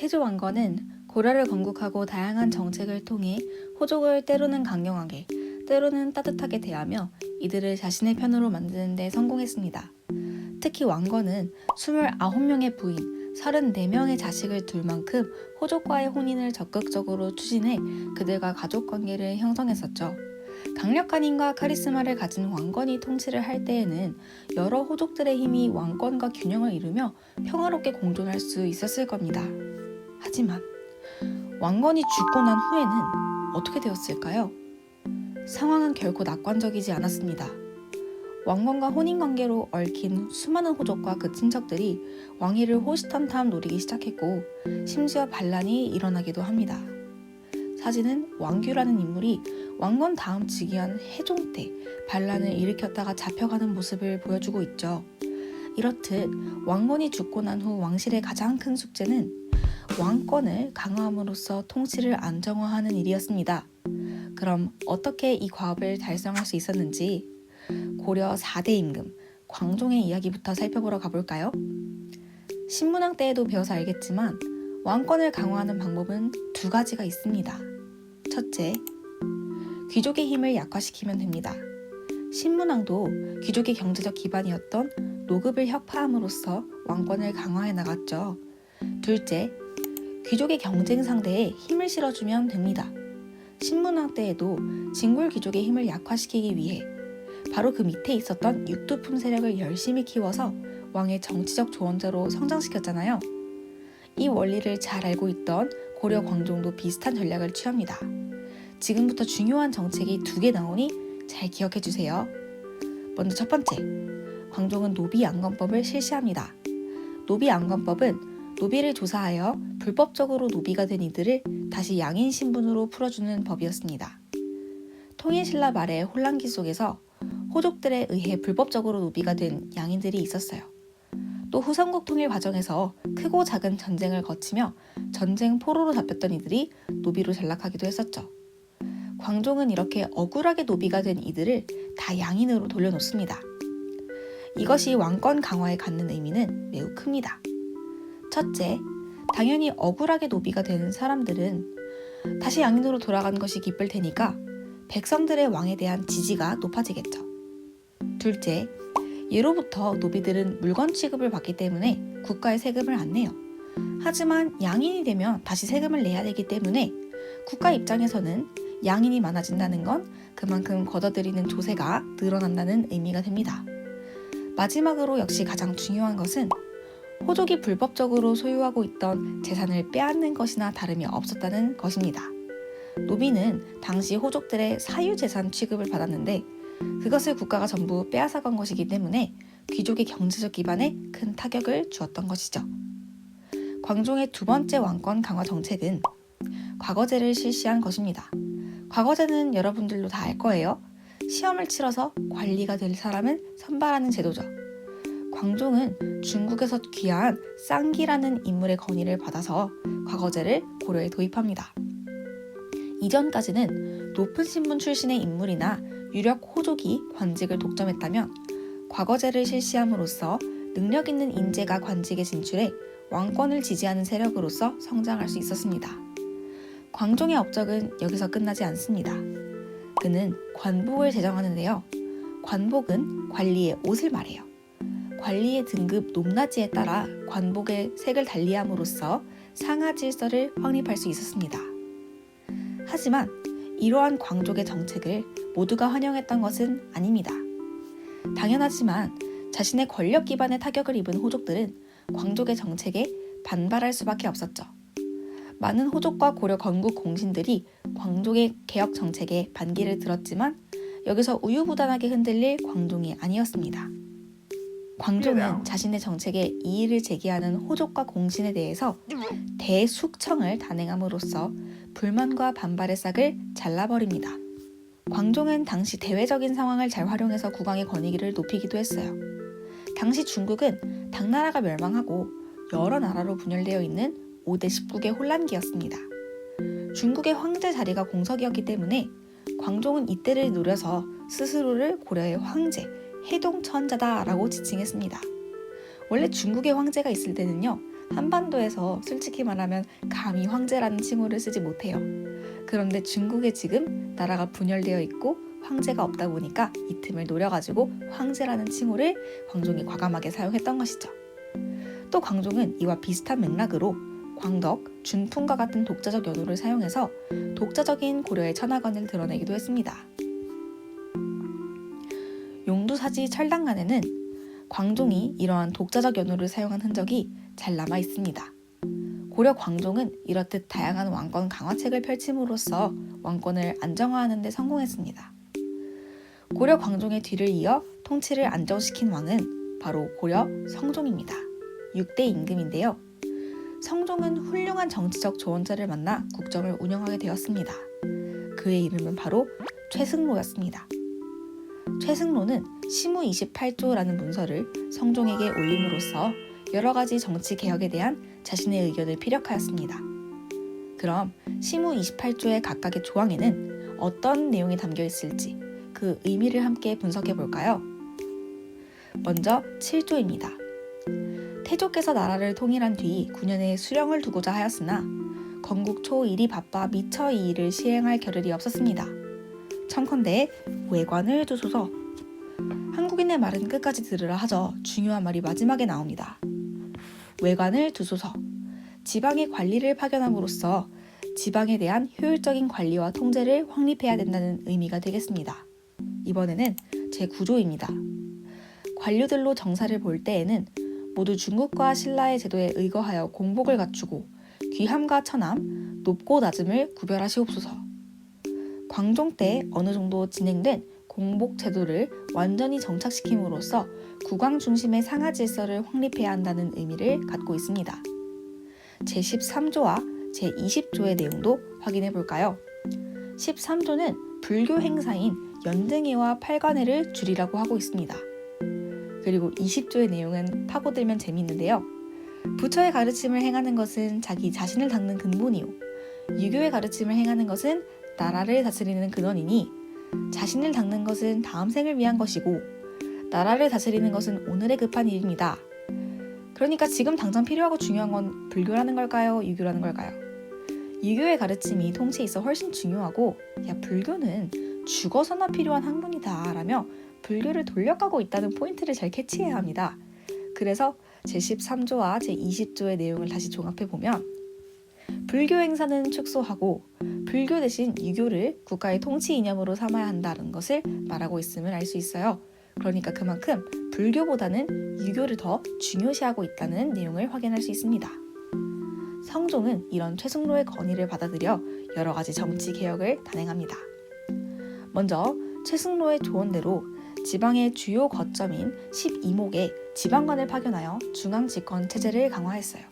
태조 왕건은 고려를 건국하고 다양한 정책을 통해 호족을 때로는 강경하게, 때로는 따뜻하게 대하며 이들을 자신의 편으로 만드는 데 성공했습니다. 특히 왕건은 29명의 부인, 34명의 자식을 둘 만큼 호족과의 혼인을 적극적으로 추진해 그들과 가족관계를 형성했었죠. 강력한 힘과 카리스마를 가진 왕건이 통치를 할 때에는 여러 호족들의 힘이 왕권과 균형을 이루며 평화롭게 공존할 수 있었을 겁니다. 하지만 왕건이 죽고 난 후에는 어떻게 되었을까요? 상황은 결코 낙관적이지 않았습니다. 왕건과 혼인관계로 얽힌 수많은 호족과 그 친척들이 왕위를 호시탐탐 노리기 시작했고 심지어 반란이 일어나기도 합니다. 사진은 왕규라는 인물이 왕건 다음 즉위한 해종 때 반란을 일으켰다가 잡혀가는 모습을 보여주고 있죠. 이렇듯 왕건이 죽고 난 후 왕실의 가장 큰 숙제는 왕권을 강화함으로써 통치를 안정화하는 일이었습니다. 그럼 어떻게 이 과업을 달성할 수 있었는지 고려 4대 임금 광종의 이야기부터 살펴보러 가볼까요? 신문학 때에도 배워서 알겠지만 왕권을 강화하는 방법은 두 가지가 있습니다. 첫째, 귀족의 힘을 약화시키면 됩니다. 신문왕도 귀족의 경제적 기반이었던 노급을 혁파함으로써 왕권을 강화해 나갔죠. 둘째, 귀족의 경쟁 상대에 힘을 실어주면 됩니다. 신문왕 때에도 진골 귀족의 힘을 약화시키기 위해 바로 그 밑에 있었던 육두품 세력을 열심히 키워서 왕의 정치적 조언자로 성장시켰잖아요. 이 원리를 잘 알고 있던 고려 광종도 비슷한 전략을 취합니다. 지금부터 중요한 정책이 두 개 나오니 잘 기억해 주세요. 먼저 첫 번째, 광종은 노비양건법을 실시합니다. 노비양건법은 노비를 조사하여 불법적으로 노비가 된 이들을 다시 양인 신분으로 풀어주는 법이었습니다. 통일신라 말의 혼란기 속에서 호족들에 의해 불법적으로 노비가 된 양인들이 있었어요. 또 후삼국 통일 과정에서 크고 작은 전쟁을 거치며 전쟁 포로로 잡혔던 이들이 노비로 전락하기도 했었죠. 광종은 이렇게 억울하게 노비가 된 이들을 다 양인으로 돌려놓습니다. 이것이 왕권 강화에 갖는 의미는 매우 큽니다. 첫째, 당연히 억울하게 노비가 되는 사람들은 다시 양인으로 돌아간 것이 기쁠 테니까 백성들의 왕에 대한 지지가 높아지겠죠. 둘째, 예로부터 노비들은 물건 취급을 받기 때문에 국가에 세금을 안 내요. 하지만 양인이 되면 다시 세금을 내야 되기 때문에 국가 입장에서는 양인이 많아진다는 건 그만큼 걷어들이는 조세가 늘어난다는 의미가 됩니다. 마지막으로 역시 가장 중요한 것은 호족이 불법적으로 소유하고 있던 재산을 빼앗는 것이나 다름이 없었다는 것입니다. 노비는 당시 호족들의 사유재산 취급을 받았는데 그것을 국가가 전부 빼앗아간 것이기 때문에 귀족의 경제적 기반에 큰 타격을 주었던 것이죠. 광종의 두 번째 왕권 강화 정책은 과거제를 실시한 것입니다. 과거제는 여러분들도 다 알 거예요. 시험을 치러서 관리가 될 사람은 선발하는 제도죠. 광종은 중국에서 귀한 쌍기라는 인물의 건의를 받아서 과거제를 고려에 도입합니다. 이전까지는 높은 신분 출신의 인물이나 유력 호족이 관직을 독점했다면 과거제를 실시함으로써 능력 있는 인재가 관직에 진출해 왕권을 지지하는 세력으로서 성장할 수 있었습니다. 광종의 업적은 여기서 끝나지 않습니다. 그는 관복을 제정하는데요. 관복은 관리의 옷을 말해요. 관리의 등급 높낮이에 따라 관복의 색을 달리함으로써 상하 질서를 확립할 수 있었습니다. 하지만 이러한 광족의 정책을 모두가 환영했던 것은 아닙니다. 당연하지만 자신의 권력 기반에 타격을 입은 호족들은 광족의 정책에 반발할 수밖에 없었죠. 많은 호족과 고려 건국 공신들이 광족의 개혁 정책에 반기를 들었지만 여기서 우유부단하게 흔들릴 광종이 아니었습니다. 광종은 자신의 정책에 이의를 제기하는 호족과 공신에 대해서 대숙청을 단행함으로써 불만과 반발의 싹을 잘라버립니다. 광종은 당시 대외적인 상황을 잘 활용해서 국왕의 권위기를 높이기도 했어요. 당시 중국은 당나라가 멸망하고 여러 나라로 분열되어 있는 5대 19개 혼란기였습니다. 중국의 황제 자리가 공석이었기 때문에 광종은 이때를 노려서 스스로를 고려의 황제, 해동천자다라고 지칭했습니다. 원래 중국의 황제가 있을 때는요, 한반도에서 솔직히 말하면 감히 황제라는 칭호를 쓰지 못해요. 그런데 중국에 지금 나라가 분열되어 있고 황제가 없다 보니까 이 틈을 노려가지고 황제라는 칭호를 광종이 과감하게 사용했던 것이죠. 또 광종은 이와 비슷한 맥락으로 광덕, 준풍과 같은 독자적 연호를 사용해서 독자적인 고려의 천하관을 드러내기도 했습니다. 용두사지 철당간에는 광종이 이러한 독자적 연호를 사용한 흔적이 잘 남아 있습니다. 고려 광종은 이렇듯 다양한 왕권 강화책을 펼침으로써 왕권을 안정화하는 데 성공했습니다. 고려 광종의 뒤를 이어 통치를 안정시킨 왕은 바로 고려 성종입니다. 6대 임금인데요. 성종은 훌륭한 정치적 조언자를 만나 국정을 운영하게 되었습니다. 그의 이름은 바로 최승로였습니다. 최승로는 시무 28조라는 문서를 성종에게 올림으로써 여러 가지 정치 개혁에 대한 자신의 의견을 피력하였습니다. 그럼 시무 28조의 각각의 조항에는 어떤 내용이 담겨 있을지 그 의미를 함께 분석해 볼까요? 먼저 7조입니다. 태조께서 나라를 통일한 뒤 9년의 수령을 두고자 하였으나 건국 초 일이 바빠 미처 이 일을 시행할 겨를이 없었습니다. 청컨대 외관을 두소서. 한국인의 말은 끝까지 들으라 하죠. 중요한 말이 마지막에 나옵니다. 외관을 두소서. 지방의 관리를 파견함으로써 지방에 대한 효율적인 관리와 통제를 확립해야 된다는 의미가 되겠습니다. 이번에는 제9조입니다. 관료들로 정사를 볼 때에는 모두 중국과 신라의 제도에 의거하여 공복을 갖추고 귀함과 처남, 높고 낮음을 구별하시옵소서. 광종 때 어느 정도 진행된 공복 제도를 완전히 정착시킴으로써 국왕 중심의 상하 질서를 확립해야 한다는 의미를 갖고 있습니다. 제13조와 제20조의 내용도 확인해 볼까요? 13조는 불교 행사인 연등회와 팔관회를 줄이라고 하고 있습니다. 그리고 20조의 내용은 파고들면 재미있는데요. 부처의 가르침을 행하는 것은 자기 자신을 닦는 근본이요. 유교의 가르침을 행하는 것은 나라를 다스리는 근원이니 자신을 닦는 것은 다음 생을 위한 것이고 나라를 다스리는 것은 오늘의 급한 일입니다. 그러니까 지금 당장 필요하고 중요한 건 불교라는 걸까요? 유교라는 걸까요? 유교의 가르침이 통치에 있어 훨씬 중요하고 불교는 죽어서나 필요한 학문이다 라며 불교를 돌려가고 있다는 포인트를 잘 캐치해야 합니다. 그래서 제13조와 제20조의 내용을 다시 종합해보면 불교 행사는 축소하고 불교 대신 유교를 국가의 통치 이념으로 삼아야 한다는 것을 말하고 있음을 알 수 있어요. 그러니까 그만큼 불교보다는 유교를 더 중요시하고 있다는 내용을 확인할 수 있습니다. 성종은 이런 최승로의 건의를 받아들여 여러 가지 정치 개혁을 단행합니다. 먼저 최승로의 조언대로 지방의 주요 거점인 12목에 지방관을 파견하여 중앙 집권 체제를 강화했어요.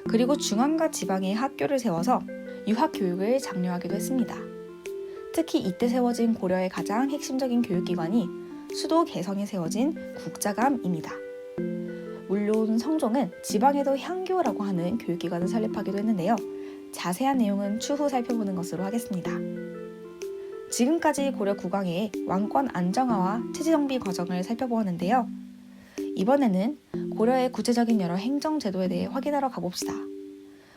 그리고 중앙과 지방의 학교를 세워서 유학 교육을 장려하기도 했습니다. 특히 이때 세워진 고려의 가장 핵심적인 교육기관이 수도 개성에 세워진 국자감입니다. 물론 성종은 지방에도 향교라고 하는 교육기관을 설립하기도 했는데요. 자세한 내용은 추후 살펴보는 것으로 하겠습니다. 지금까지 고려 국왕의 왕권 안정화와 체제정비 과정을 살펴보았는데요. 이번에는 고려의 구체적인 여러 행정제도에 대해 확인하러 가봅시다.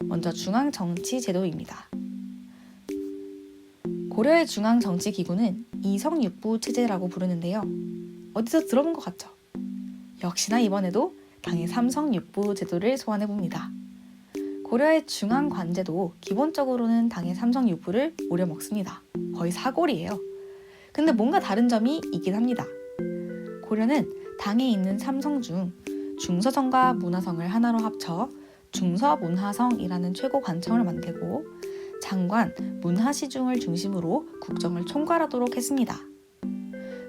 먼저 중앙정치제도입니다. 고려의 중앙정치기구는 이성육부 체제라고 부르는데요. 어디서 들어본 것 같죠? 역시나 이번에도 당의 삼성육부 제도를 소환해봅니다. 고려의 중앙관제도 기본적으로는 당의 삼성육부를 우려먹습니다. 거의 사골이에요. 근데 뭔가 다른 점이 있긴 합니다. 고려는 당에 있는 삼성 중 중서성과 문화성을 하나로 합쳐 중서문화성이라는 최고 관청을 만들고 장관, 문화시중을 중심으로 국정을 총괄하도록 했습니다.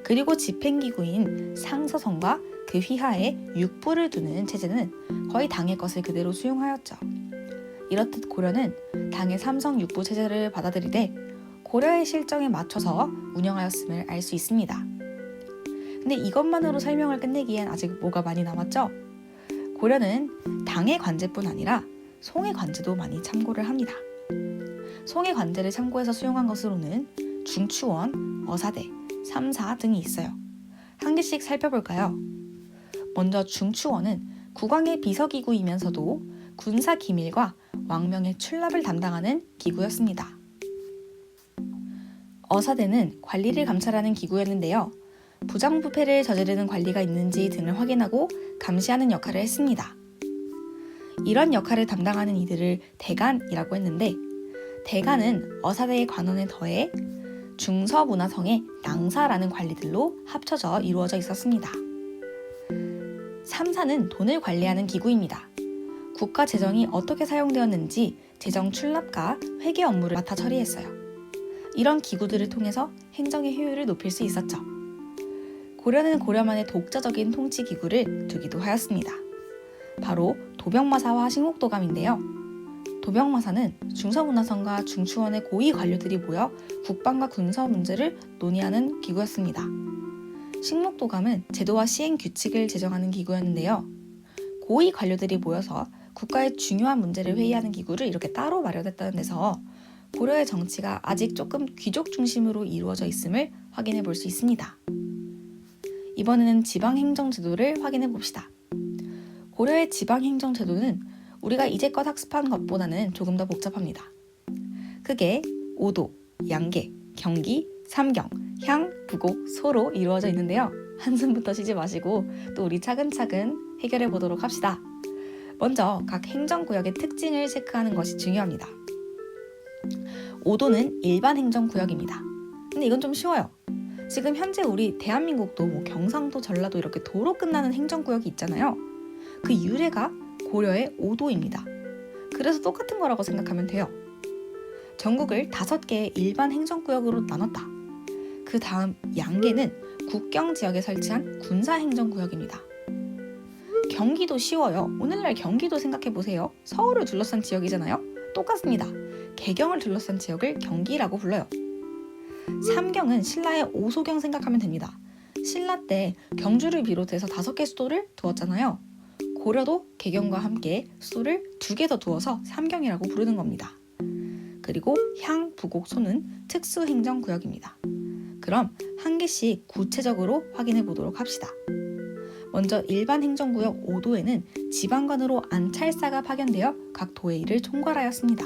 그리고 집행기구인 상서성과 그 휘하에 육부를 두는 체제는 거의 당의 것을 그대로 수용하였죠. 이렇듯 고려는 당의 삼성육부 체제를 받아들이되 고려의 실정에 맞춰서 운영하였음을 알 수 있습니다. 근데 이것만으로 설명을 끝내기엔 아직 뭐가 많이 남았죠? 고려는 당의 관제뿐 아니라 송의 관제도 많이 참고를 합니다. 송의 관제를 참고해서 수용한 것으로는 중추원, 어사대, 삼사 등이 있어요. 한 개씩 살펴볼까요? 먼저 중추원은 국왕의 비서기구이면서도 군사 기밀과 왕명의 출납을 담당하는 기구였습니다. 어사대는 관리를 감찰하는 기구였는데요. 부정부패를 저지르는 관리가 있는지 등을 확인하고 감시하는 역할을 했습니다. 이런 역할을 담당하는 이들을 대간이라고 했는데, 대간은 어사대의 관원에 더해 중서문화성의 낭사라는 관리들로 합쳐져 이루어져 있었습니다. 삼사는 돈을 관리하는 기구입니다. 국가 재정이 어떻게 사용되었는지 재정 출납과 회계 업무를 맡아 처리했어요. 이런 기구들을 통해서 행정의 효율을 높일 수 있었죠. 고려는 고려만의 독자적인 통치 기구를 두기도 하였습니다. 바로 도병마사와 식목도감인데요. 도병마사는 중서문화성과 중추원의 고위 관료들이 모여 국방과 군사 문제를 논의하는 기구였습니다. 식목도감은 제도와 시행 규칙을 제정하는 기구였는데요. 고위 관료들이 모여서 국가의 중요한 문제를 회의하는 기구를 이렇게 따로 마련했다는 데서 고려의 정치가 아직 조금 귀족 중심으로 이루어져 있음을 확인해 볼 수 있습니다. 이번에는 지방행정제도를 확인해 봅시다. 고려의 지방행정제도는 우리가 이제껏 학습한 것보다는 조금 더 복잡합니다. 크게 5도, 양계, 경기, 삼경, 향, 부곡, 소로 이루어져 있는데요. 한숨부터 쉬지 마시고 또 우리 차근차근 해결해 보도록 합시다. 먼저 각 행정구역의 특징을 체크하는 것이 중요합니다. 5도는 일반 행정구역입니다. 근데 이건 좀 쉬워요. 지금 현재 우리 대한민국도 경상도, 전라도 이렇게 도로 끝나는 행정구역이 있잖아요. 그 유래가 고려의 5도입니다. 그래서 똑같은 거라고 생각하면 돼요. 전국을 5개의 일반 행정구역으로 나눴다. 그 다음 양계는 국경 지역에 설치한 군사행정구역입니다. 경기도 쉬워요. 오늘날 경기도 생각해보세요. 서울을 둘러싼 지역이잖아요. 똑같습니다. 개경을 둘러싼 지역을 경기라고 불러요. 삼경은 신라의 오소경 생각하면 됩니다. 신라 때 경주를 비롯해서 5개 수도를 두었잖아요. 고려도 개경과 함께 수도를 2개 더 두어서 삼경이라고 부르는 겁니다. 그리고 향, 부곡, 소는 특수행정구역입니다. 그럼 한 개씩 구체적으로 확인해 보도록 합시다. 먼저 일반 행정구역 5도에는 지방관으로 안찰사가 파견되어 각 도의 일을 총괄하였습니다.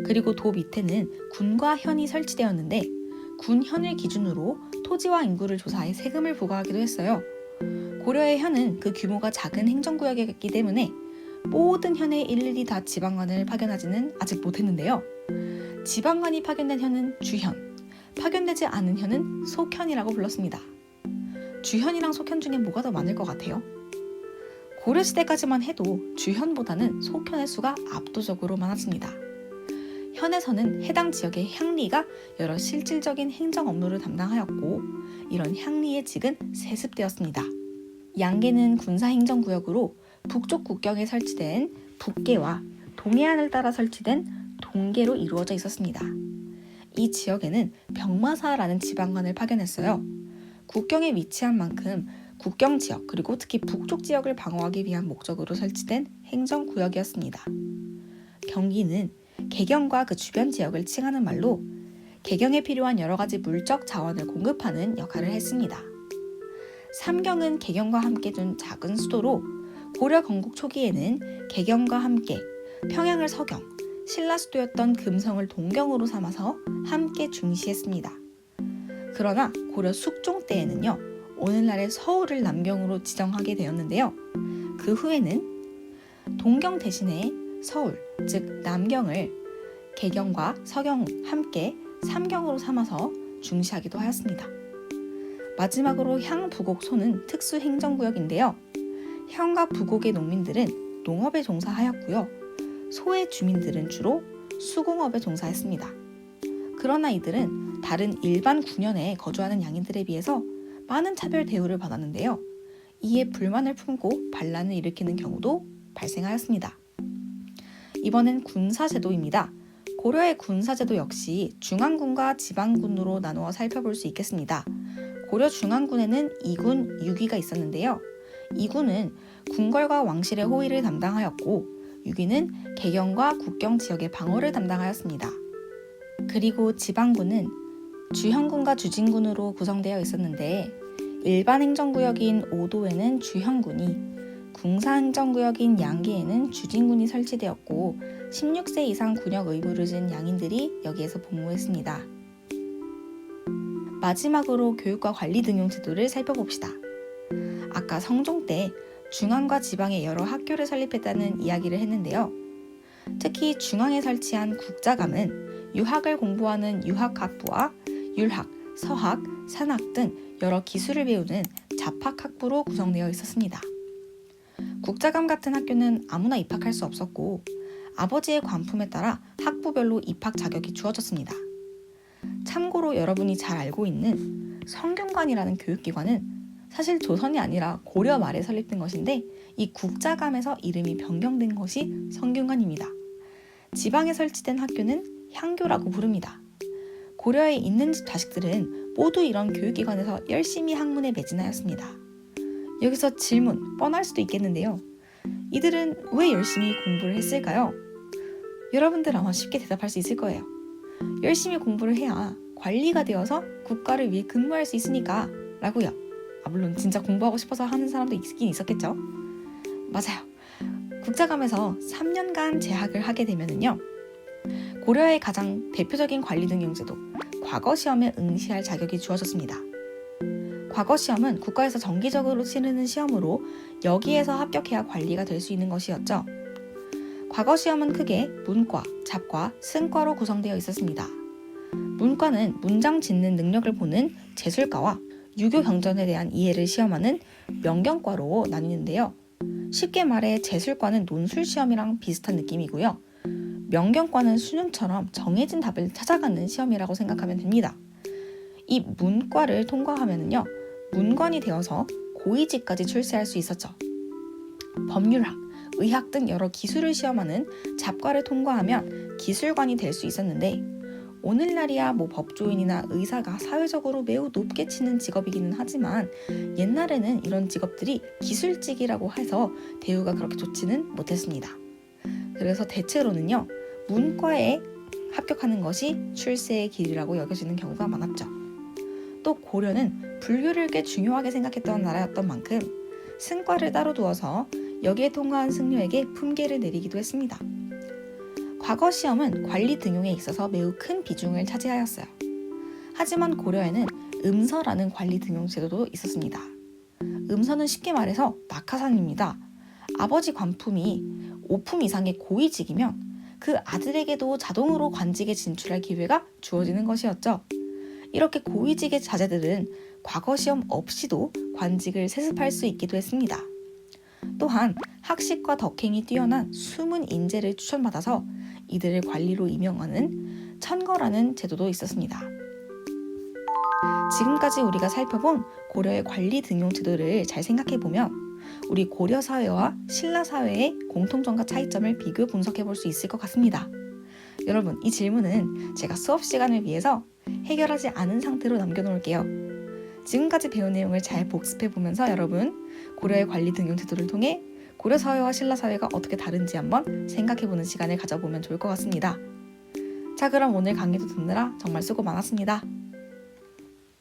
그리고 도 밑에는 군과 현이 설치되었는데 군 현을 기준으로 토지와 인구를 조사해 세금을 부과하기도 했어요. 고려의 현은 그 규모가 작은 행정구역이었기 때문에 모든 현에 일일이 다 지방관을 파견하지는 아직 못했는데요. 지방관이 파견된 현은 주현, 파견되지 않은 현은 속현이라고 불렀습니다. 주현이랑 속현 중에 뭐가 더 많을 것 같아요? 고려시대까지만 해도 주현보다는 속현의 수가 압도적으로 많았습니다. 현에서는 해당 지역의 향리가 여러 실질적인 행정 업무를 담당하였고 이런 향리의 직은 세습되었습니다. 양계는 군사행정구역으로 북쪽 국경에 설치된 북계와 동해안을 따라 설치된 동계로 이루어져 있었습니다. 이 지역에는 병마사라는 지방관을 파견했어요. 국경에 위치한 만큼 국경 지역 그리고 특히 북쪽 지역을 방어하기 위한 목적으로 설치된 행정구역이었습니다. 경기는 개경과 그 주변 지역을 칭하는 말로 개경에 필요한 여러 가지 물적 자원을 공급하는 역할을 했습니다. 삼경은 개경과 함께 둔 작은 수도로 고려 건국 초기에는 개경과 함께 평양을 서경, 신라 수도였던 금성을 동경으로 삼아서 함께 중시했습니다. 그러나 고려 숙종 때에는요, 오늘날의 서울을 남경으로 지정하게 되었는데요. 그 후에는 동경 대신에 서울, 즉 남경을 개경과 서경 함께 삼경으로 삼아서 중시하기도 하였습니다. 마지막으로 향, 부곡, 소는 특수행정구역인데요. 향과 부곡의 농민들은 농업에 종사하였고요. 소의 주민들은 주로 수공업에 종사했습니다. 그러나 이들은 다른 일반 군현에 거주하는 양인들에 비해서 많은 차별 대우를 받았는데요. 이에 불만을 품고 반란을 일으키는 경우도 발생하였습니다. 이번엔 군사제도입니다. 고려의 군사제도 역시 중앙군과 지방군으로 나누어 살펴볼 수 있겠습니다. 고려 중앙군에는 2군, 6위가 있었는데요. 2군은 궁궐과 왕실의 호위를 담당하였고 6위는 개경과 국경 지역의 방어를 담당하였습니다. 그리고 지방군은 주현군과 주진군으로 구성되어 있었는데 일반 행정구역인 5도에는 주현군이, 궁사행정구역인 양기에는 주진군이 설치되었고 16세 이상 군역 의무를 진 양인들이 여기에서 복무했습니다. 마지막으로 교육과 관리 등용 제도를 살펴봅시다. 아까 성종 때 중앙과 지방에 여러 학교를 설립했다는 이야기를 했는데요. 특히 중앙에 설치한 국자감은 유학을 공부하는 유학학부와 율학, 서학, 산학 등 여러 기술을 배우는 잡학학부로 구성되어 있었습니다. 국자감 같은 학교는 아무나 입학할 수 없었고 아버지의 관품에 따라 학부별로 입학 자격이 주어졌습니다. 참고로 여러분이 잘 알고 있는 성균관이라는 교육기관은 사실 조선이 아니라 고려 말에 설립된 것인데 이 국자감에서 이름이 변경된 것이 성균관입니다. 지방에 설치된 학교는 향교라고 부릅니다. 고려에 있는 집 자식들은 모두 이런 교육기관에서 열심히 학문에 매진하였습니다. 여기서 질문, 뻔할 수도 있겠는데요. 이들은 왜 열심히 공부를 했을까요? 여러분들 아마 쉽게 대답할 수 있을 거예요. 열심히 공부를 해야 관리가 되어서 국가를 위해 근무할 수 있으니까 라고요. 물론 진짜 공부하고 싶어서 하는 사람도 있긴 있었겠죠. 맞아요. 국자감에서 3년간 재학을 하게 되면은요. 고려의 가장 대표적인 관리 등용 제도, 과거시험에 응시할 자격이 주어졌습니다. 과거시험은 국가에서 정기적으로 치르는 시험으로 여기에서 합격해야 관리가 될 수 있는 것이었죠. 과거시험은 크게 문과, 잡과, 승과로 구성되어 있었습니다. 문과는 문장 짓는 능력을 보는 제술과와 유교 경전에 대한 이해를 시험하는 명경과로 나뉘는데요. 쉽게 말해 제술과는 논술 시험이랑 비슷한 느낌이고요. 명경과는 수능처럼 정해진 답을 찾아가는 시험이라고 생각하면 됩니다. 이 문과를 통과하면요, 문관이 되어서 고위직까지 출세할 수 있었죠. 법률학, 의학 등 여러 기술을 시험하는 잡과를 통과하면 기술관이 될 수 있었는데 오늘날이야 법조인이나 의사가 사회적으로 매우 높게 치는 직업이기는 하지만 옛날에는 이런 직업들이 기술직이라고 해서 대우가 그렇게 좋지는 못했습니다. 그래서 대체로는요, 문과에 합격하는 것이 출세의 길이라고 여겨지는 경우가 많았죠. 또 고려는 불교를 꽤 중요하게 생각했던 나라였던 만큼 승과를 따로 두어서 여기에 통과한 승려에게 품계를 내리기도 했습니다. 과거 시험은 관리 등용에 있어서 매우 큰 비중을 차지하였어요. 하지만 고려에는 음서라는 관리 등용 제도도 있었습니다. 음서는 쉽게 말해서 낙하산입니다. 아버지 관품이 5품 이상의 고위직이면 그 아들에게도 자동으로 관직에 진출할 기회가 주어지는 것이었죠. 이렇게 고위직의 자제들은 과거 시험 없이도 관직을 세습할 수 있기도 했습니다. 또한 학식과 덕행이 뛰어난 숨은 인재를 추천받아서 이들을 관리로 임명하는 천거라는 제도도 있었습니다. 지금까지 우리가 살펴본 고려의 관리 등용 제도를 잘 생각해보면 우리 고려 사회와 신라 사회의 공통점과 차이점을 비교 분석해 볼 수 있을 것 같습니다. 여러분, 이 질문은 제가 수업 시간을 위해서 해결하지 않은 상태로 남겨놓을게요. 지금까지 배운 내용을 잘 복습해보면서 여러분, 고려의 관리 등용 제도를 통해 고려 사회와 신라 사회가 어떻게 다른지 한번 생각해보는 시간을 가져보면 좋을 것 같습니다. 자, 그럼 오늘 강의도 듣느라 정말 수고 많았습니다.